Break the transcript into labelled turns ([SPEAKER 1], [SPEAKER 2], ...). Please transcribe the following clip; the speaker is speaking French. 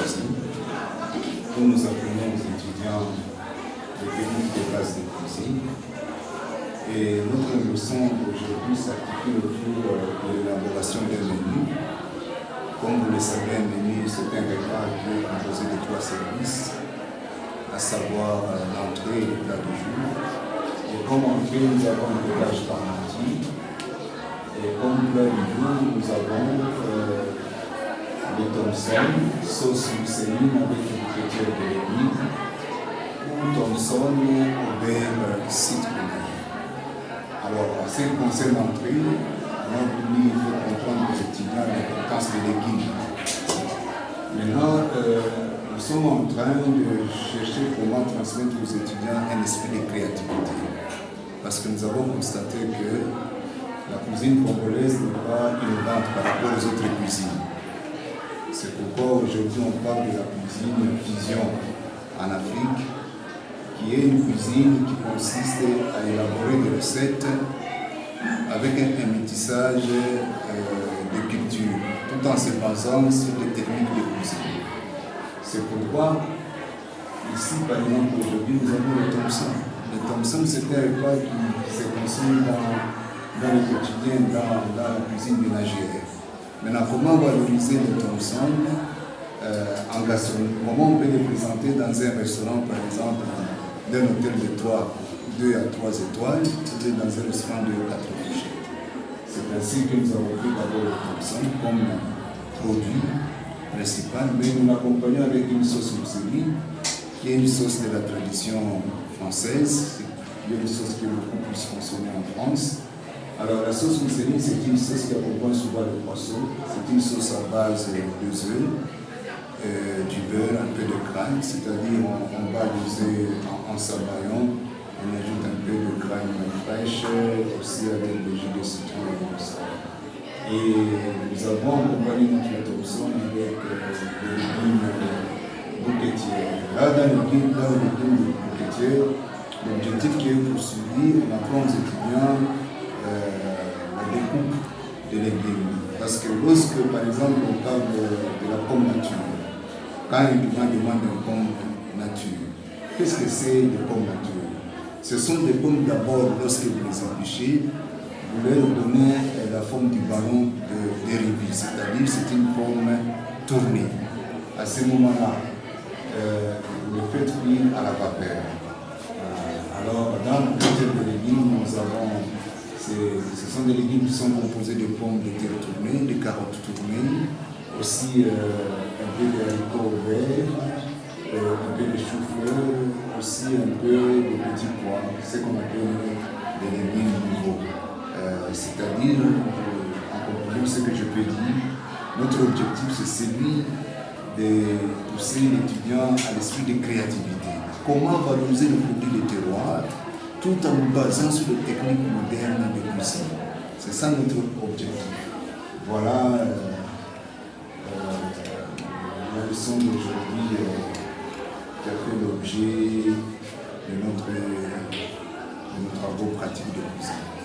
[SPEAKER 1] cuisine, où nous apprenons aux étudiants les techniques de base de cuisine. Et notre leçon aujourd'hui s'articule autour de l'élaboration d'un menu. Comme vous le savez, un menu, c'est un repas qui est composé de 3 services, à savoir l'entrée et le plat du jour. Et comme entrée, nous avons le potage parmentier. Et comme plat du jour, nous avons le Thomson, sauce mousseline avec une friture de légumes, ou Thomson au beurre citronné. Alors, en ce qui concerne l'entrée, il faut comprendre aux étudiants l'importance des légumes. Maintenant, nous sommes en train de chercher comment transmettre aux étudiants un esprit de créativité. Parce que nous avons constaté que la cuisine congolaise n'est pas innovante par rapport aux autres cuisines. C'est pourquoi aujourd'hui on parle de la cuisine fusion en Afrique, qui est une cuisine qui consiste à élaborer des recettes avec un métissage de culture, tout en se basant sur des techniques de cuisine. C'est pourquoi, ici par exemple aujourd'hui, nous avons le Thomson. Le Thomson, c'est un repas qui se consomme dans le quotidien, dans la cuisine ménagère. Maintenant, comment valoriser le Thomson en gastronomie? Comment on peut le présenter dans un restaurant, par exemple, d'un hôtel de 2 à 3 étoiles, ou dans un restaurant de 4 étoiles. C'est ainsi que nous avons pris d'abord le Thomson comme produit principal, mais nous l'accompagnons avec une sauce mousseline, qui est une sauce de la tradition française, qui est une sauce qui est beaucoup plus consommée en France. Alors la sauce mousseline, c'est une sauce qui accompagne souvent le poisson, c'est une sauce à base de œufs, du beurre, un peu de crème, c'est-à-dire on bat les œufs en sabayon, on ajoute un peu de crème fraîche, aussi avec le jus de citron et comme ça. Et nous avons accompagné notre Thomson avec des légumes bouquetières. Là, dans les légumes bouquetières, l'objectif qui est poursuivi, on apprend aux étudiants la découpe des légumes. Parce que lorsque, par exemple, on parle de la pomme nature, quand un étudiant demande une pomme nature, qu'est-ce que c'est des pommes nature? Ce sont des pommes d'abord, lorsque vous les épluchez, vous leur donnez la forme du ballon de dérivé, c'est-à-dire c'est une forme tournée. À ce moment-là, vous le faites cuire à la vapeur. Alors, dans le côté des légumes, nous avons, ce sont des légumes qui sont composés de pommes de terre tournées, de carottes tournées, aussi un peu de haricots verts, un peu de chou-fleur, aussi un peu de petits pois, ce qu'on appelle des légumes nouveaux. C'est-à-dire, en conclusion, ce que je peux dire, notre objectif c'est celui de pousser l'étudiant à l'esprit de créativité. Comment valoriser le produit de terroir tout en nous basant sur les techniques modernes de cuisine. C'est ça notre objectif. Voilà la leçon d'aujourd'hui qui a fait l'objet de nos travaux pratiques de cuisine.